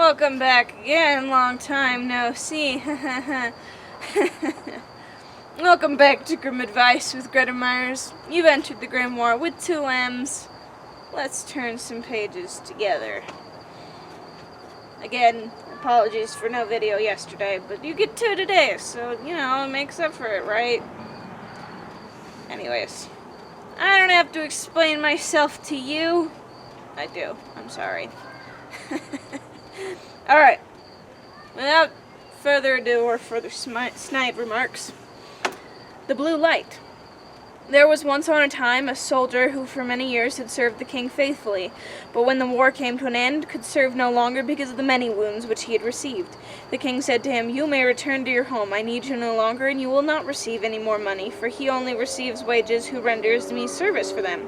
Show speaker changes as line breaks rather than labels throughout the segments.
Welcome back again, long time no see. Welcome back to Grim Advice with Gretta Myers. You've entered the Grimoire with 2 M's. Let's turn some pages together. Again, apologies for no video yesterday, but you get 2 today, so, it makes up for it, right? Anyways, I don't have to explain myself to you. I do. I'm sorry. Alright, without further ado or further snide remarks, the blue light. There was once on a time a soldier who for many years had served the king faithfully, but when the war came to an end, could serve no longer because of the many wounds which he had received. The king said to him, "You may return to your home. I need you no longer, and you will not receive any more money, for he only receives wages who renders me service for them."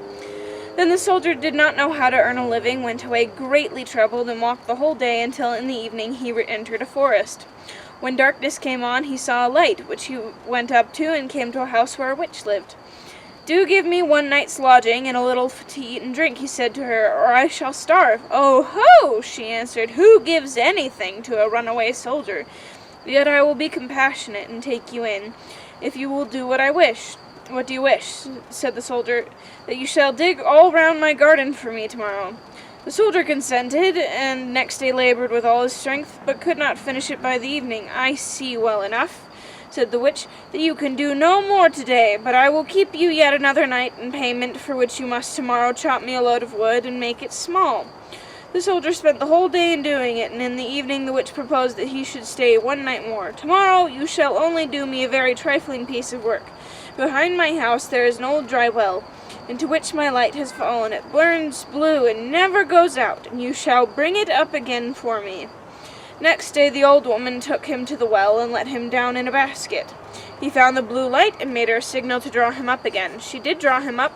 Then the soldier did not know how to earn a living, went away greatly troubled, and walked the whole day until in the evening he entered a forest. When darkness came on, he saw a light, which he went up to, and came to a house where a witch lived. "Do give me 1 night's lodging, and a little to eat and drink," he said to her, "or I shall starve." "Oh ho!" she answered, "who gives anything to a runaway soldier? Yet I will be compassionate, and take you in, if you will do what I wish." "What do you wish?" said the soldier. "That you shall dig all round my garden for me tomorrow." The soldier consented, and next day labored with all his strength, but could not finish it by the evening. "I see well enough," said the witch, "that you can do no more today, but I will keep you yet another night in payment, for which you must tomorrow chop me a load of wood and make it small." The soldier spent the whole day in doing it, and in the evening the witch proposed that he should stay 1 night more. "Tomorrow you shall only do me a very trifling piece of work. Behind my house there is an old dry well, into which my light has fallen. It burns blue and never goes out, and you shall bring it up again for me." Next day the old woman took him to the well and let him down in a basket. He found the blue light and made her a signal to draw him up again. She did draw him up,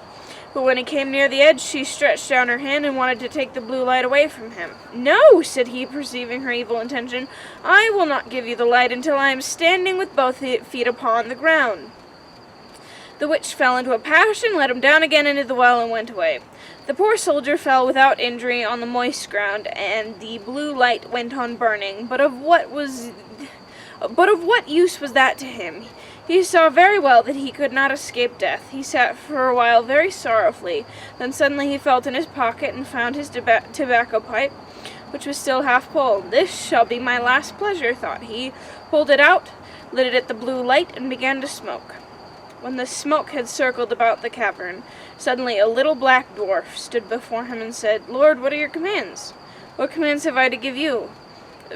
but when he came near the edge, she stretched down her hand and wanted to take the blue light away from him. "No," said he, perceiving her evil intention, "I will not give you the light until I am standing with both feet upon the ground." The witch fell into a passion, let him down again into the well, and went away. The poor soldier fell without injury on the moist ground, and the blue light went on burning. But of what use was that to him? He saw very well that he could not escape death. He sat for a while very sorrowfully. Then suddenly he felt in his pocket and found his tobacco pipe, which was still half full. "This shall be my last pleasure," thought he, pulled it out, lit it at the blue light, and began to smoke. When the smoke had circled about the cavern, suddenly a little black dwarf stood before him and said, "Lord, what are your commands?" "What commands have I to give you?"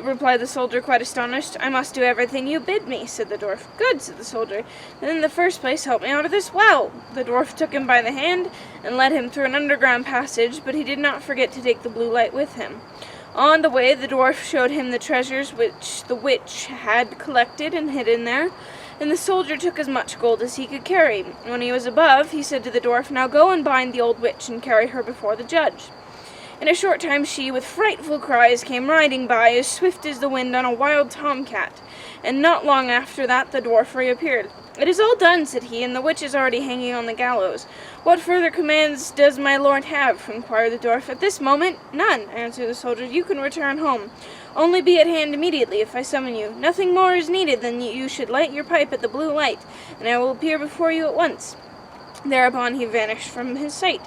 replied the soldier, quite astonished. "I must do everything you bid me," said the dwarf. "Good," said the soldier. "Then in the first place help me out of this well." The dwarf took him by the hand and led him through an underground passage, but he did not forget to take the blue light with him. On the way the dwarf showed him the treasures which the witch had collected and hidden there, and the soldier took as much gold as he could carry. When he was above, he said to the dwarf, "Now go and bind the old witch and carry her before the judge." In a short time she, with frightful cries, came riding by as swift as the wind on a wild tomcat, and not long after that the dwarf reappeared. "It is all done," said he, "and the witch is already hanging on the gallows." "What further commands does my lord have?" inquired the dwarf. "At this moment, none," answered the soldier. "You can return home. Only be at hand immediately if I summon you. Nothing more is needed than you should light your pipe at the blue light, and I will appear before you at once." Thereupon he vanished from his sight.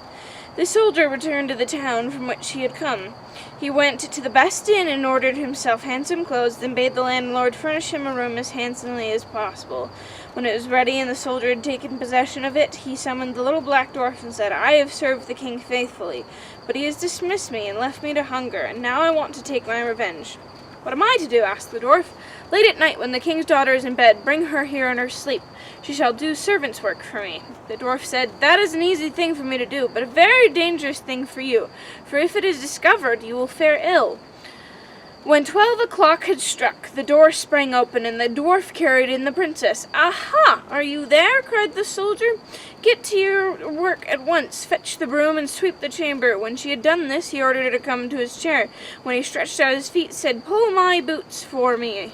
The soldier returned to the town from which he had come. He went to the best inn and ordered himself handsome clothes, then bade the landlord furnish him a room as handsomely as possible. When it was ready and the soldier had taken possession of it, he summoned the little black dwarf and said, "I have served the king faithfully, but he has dismissed me and left me to hunger, and now I want to take my revenge." "What am I to do?" asked the dwarf. "Late at night, when the king's daughter is in bed, bring her here in her sleep. She shall do servant's work for me." The dwarf said, "That is an easy thing for me to do, but a very dangerous thing for you, for if it is discovered, you will fare ill." When 12 o'clock had struck, the door sprang open, and the dwarf carried in the princess. "Aha! Are you there?" cried the soldier. "Get to your work at once. Fetch the broom and sweep the chamber." When she had done this, he ordered her to come to his chair. When he stretched out his feet, said, "Pull my boots for me."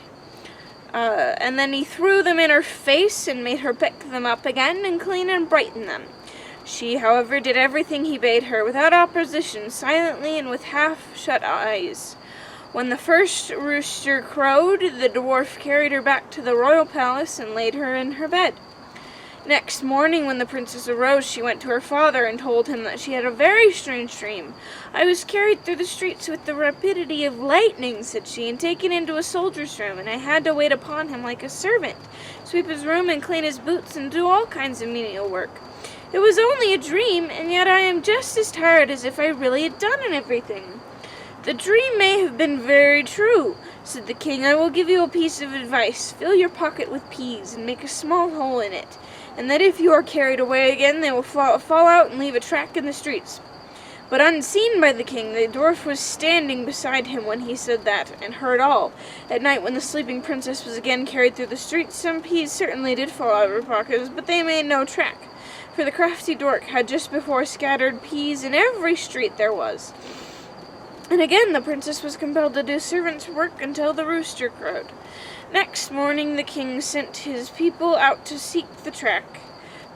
And then he threw them in her face and made her pick them up again and clean and brighten them. She, however, did everything he bade her, without opposition, silently and with half-shut eyes. When the first rooster crowed, the dwarf carried her back to the royal palace and laid her in her bed. Next morning, when the princess arose, she went to her father and told him that she had a very strange dream. "I was carried through the streets with the rapidity of lightning," said she, "and taken into a soldier's room, and I had to wait upon him like a servant, sweep his room and clean his boots and do all kinds of menial work. It was only a dream, and yet I am just as tired as if I really had done everything." "The dream may have been very true," said the king. "I will give you a piece of advice. Fill your pocket with peas and make a small hole in it, and that if you are carried away again, they will fall out and leave a track in the streets." But unseen by the king, the dwarf was standing beside him when he said that, and heard all. At night, when the sleeping princess was again carried through the streets, some peas certainly did fall out of her pockets, but they made no track, for the crafty dwarf had just before scattered peas in every street there was. And again the princess was compelled to do servant's work until the rooster crowed. Next morning the king sent his people out to seek the track.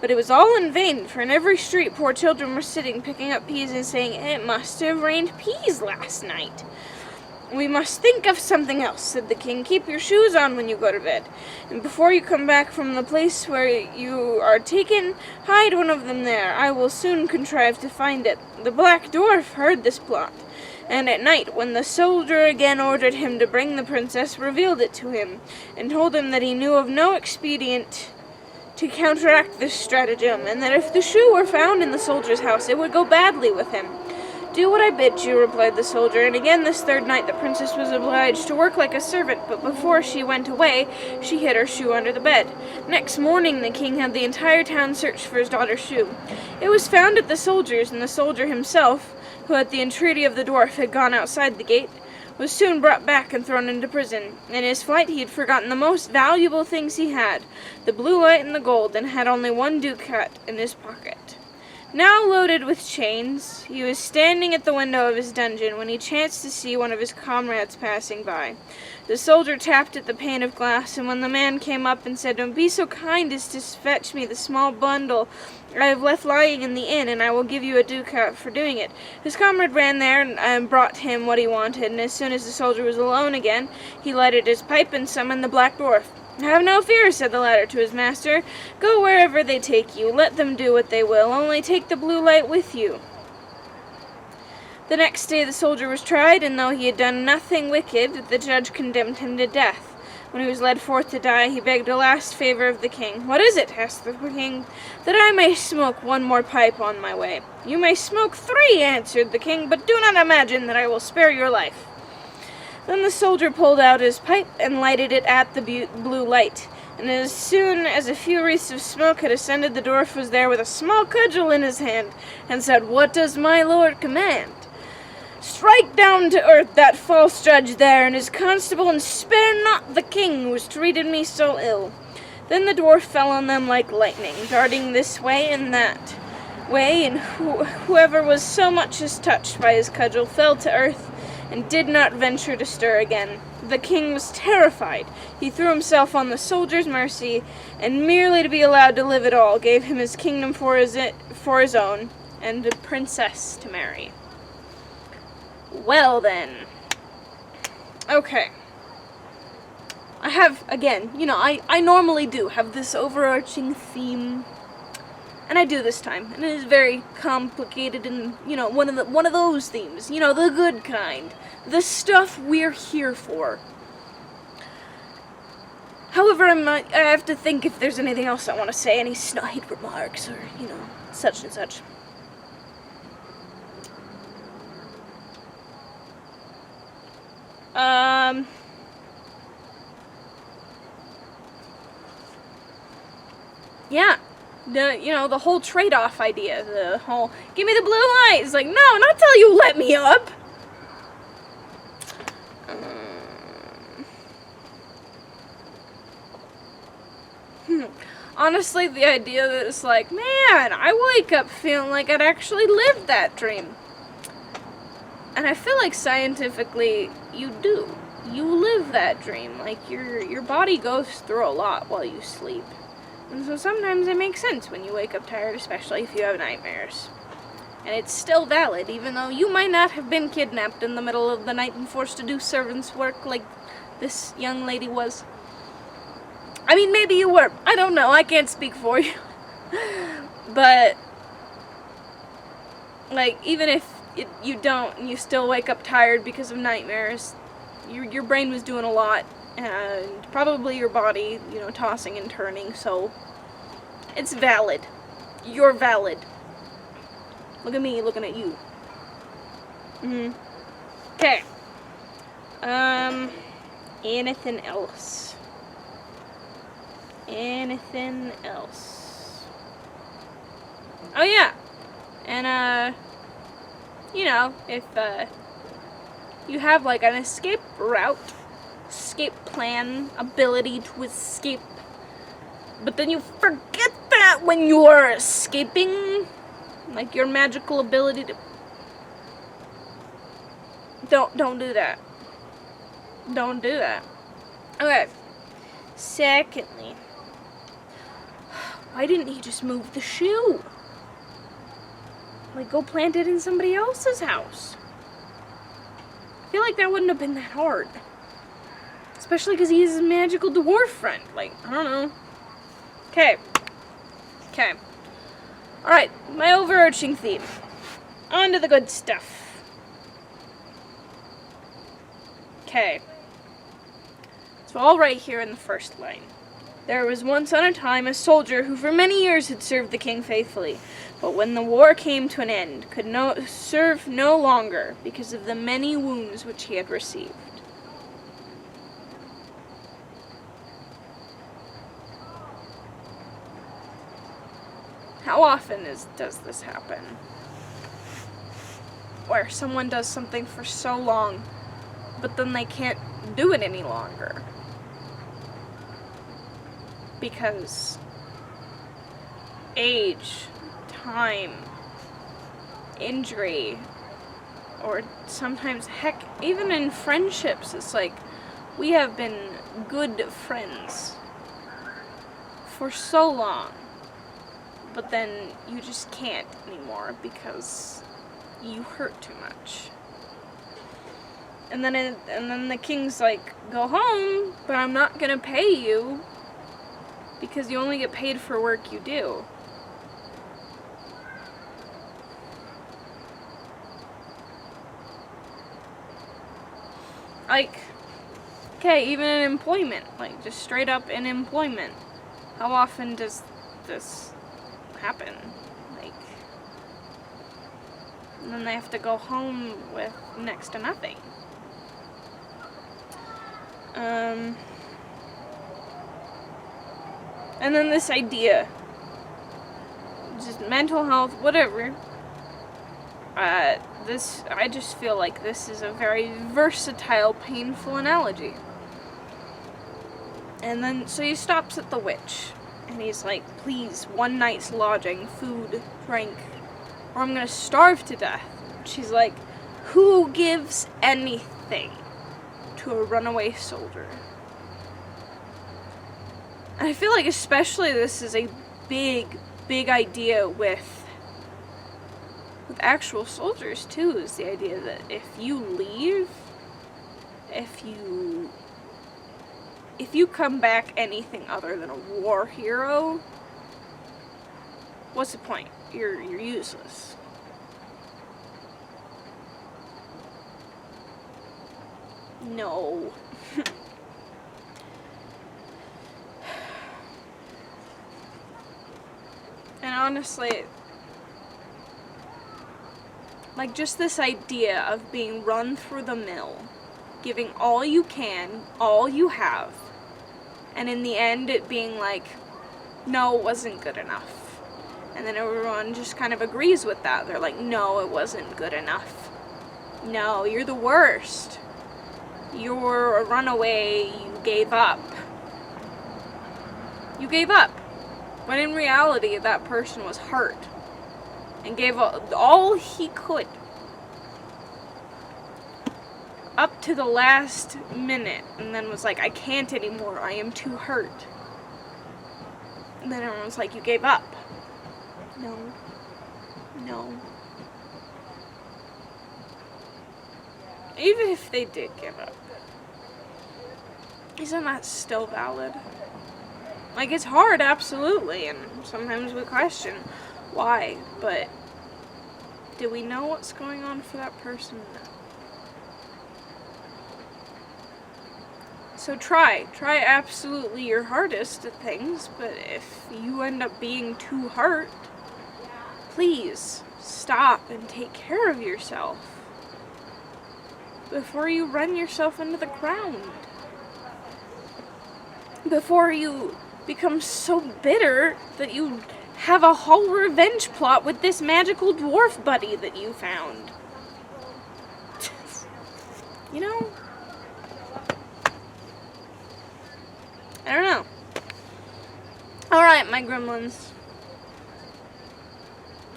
But it was all in vain, for in every street poor children were sitting, picking up peas and saying, "It must have rained peas last night." "We must think of something else," said the king. "Keep your shoes on when you go to bed, and before you come back from the place where you are taken, hide one of them there. I will soon contrive to find it." The black dwarf heard this plot, and at night, when the soldier again ordered him to bring the princess, revealed it to him, and told him that he knew of no expedient to counteract this stratagem, and that if the shoe were found in the soldier's house, it would go badly with him. "Do what I bid you," replied the soldier, and again this third night the princess was obliged to work like a servant, but before she went away, she hid her shoe under the bed. Next morning the king had the entire town search for his daughter's shoe. It was found at the soldier's, and the soldier himself, who at the entreaty of the dwarf had gone outside the gate, was soon brought back and thrown into prison. In his flight he had forgotten the most valuable things he had, the blue light and the gold, and had only one ducat in his pocket. Now loaded with chains, he was standing at the window of his dungeon when he chanced to see one of his comrades passing by. The soldier tapped at the pane of glass, and when the man came up and said, "Be so kind as to fetch me the small bundle I have left lying in the inn, and I will give you a ducat for doing it," his comrade ran there and brought him what he wanted, and as soon as the soldier was alone again, he lighted his pipe and summoned the black dwarf. "Have no fear," said the latter to his master. "Go wherever they take you. Let them do what they will. Only take the blue light with you." The next day the soldier was tried, and though he had done nothing wicked, the judge condemned him to death. When he was led forth to die, he begged a last favor of the king. "What is it?" asked the king. "That I may smoke one more pipe on my way." "You may smoke 3, answered the king, "but do not imagine that I will spare your life." Then the soldier pulled out his pipe and lighted it at the blue light, and as soon as a few wreaths of smoke had ascended, the dwarf was there with a small cudgel in his hand, and said, "What does my lord command?" "Strike down to earth that false judge there and his constable, and spare not the king who has treated me so ill." Then the dwarf fell on them like lightning, darting this way and that way, and whoever was so much as touched by his cudgel fell to earth and did not venture to stir again. The king was terrified. He threw himself on the soldier's mercy, and merely to be allowed to live at all, gave him his kingdom for his own, and a princess to marry. Well then. Okay. I have, again, I normally do have this overarching theme, and I do this time, and it is very complicated and, one of those themes, the good kind, the stuff we're here for. However, I have to think if there's anything else I want to say, any snide remarks, or, such and such. Yeah. The whole trade-off idea, the whole, "Give me the blue light." It's like, no, not till you let me up. Honestly, the idea that it's like, man, I wake up feeling like I'd actually lived that dream. And I feel like scientifically, you do. You live that dream. Like, your body goes through a lot while you sleep. And so sometimes it makes sense when you wake up tired, especially if you have nightmares. And it's still valid, even though you might not have been kidnapped in the middle of the night and forced to do servant's work like this young lady was. I mean, maybe you were. I don't know. I can't speak for you. But, like, even if you don't, and you still wake up tired because of nightmares, your brain was doing a lot, and probably your body, you know, tossing and turning, so it's valid. You're valid. Look at me looking at you. Okay. Anything else? Anything else? Oh yeah. And you know, if you have like an escape route, escape plan, ability to escape, but then you forget that when you're escaping, like your magical ability to... Don't do that. Don't do that. Okay. Secondly, why didn't he just move the shoe? Like, go plant it in somebody else's house. I feel like that wouldn't have been that hard. Especially because he is a magical dwarf friend. Like, I don't know. Okay. Okay. Alright, my overarching theme. On to the good stuff. Okay. So all right here in the first line. There was once on a time a soldier who for many years had served the king faithfully, but when the war came to an end, could serve no longer because of the many wounds which he had received. How often does this happen? Where someone does something for so long, but then they can't do it any longer. Because age, time, injury, or sometimes, heck, even in friendships, it's like, we have been good friends for so long, but then you just can't anymore because you hurt too much. And then the king's like, go home, but I'm not gonna pay you because you only get paid for work you do. Like, okay, even in employment, like just straight up in employment, how often does this happen? Like, and then they have to go home with next to nothing. And then this idea, just mental health, whatever. I just feel like this is a very versatile, painful analogy. And then, so he stops at the witch, and he's like, please, one night's lodging, food, drink, or I'm gonna starve to death. She's like, who gives anything to a runaway soldier? And I feel like especially this is a big, big idea with actual soldiers too, is the idea that if you leave, if you come back anything other than a war hero, what's the point? You're useless. No. And honestly, like just this idea of being run through the mill, giving all you can, all you have, and in the end it being like, no, it wasn't good enough. And then everyone just kind of agrees with that. They're like, no, it wasn't good enough. No, you're the worst. You're a runaway, you gave up. You gave up. When in reality, that person was hurt and gave all he could up to the last minute, and then was like, I can't anymore, I am too hurt. And then everyone was like, you gave up. No. No. Even if they did give up, isn't that still valid? Like, it's hard, absolutely, and sometimes we question why, but do we know what's going on for that person? No. So try absolutely your hardest at things, but if you end up being too hurt, please stop and take care of yourself before you run yourself into the ground. Before you become so bitter that you have a whole revenge plot with this magical dwarf buddy that you found. You know? I don't know. Alright, my gremlins.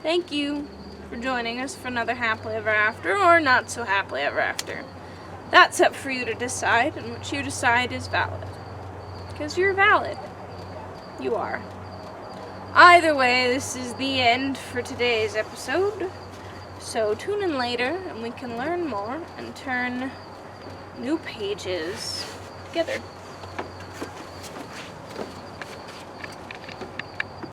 Thank you for joining us for another Happily Ever After, or not so Happily Ever After. That's up for you to decide, and what you decide is valid. Because you're valid. You are. Either way, this is the end for today's episode. So tune in later, and we can learn more and turn new pages together.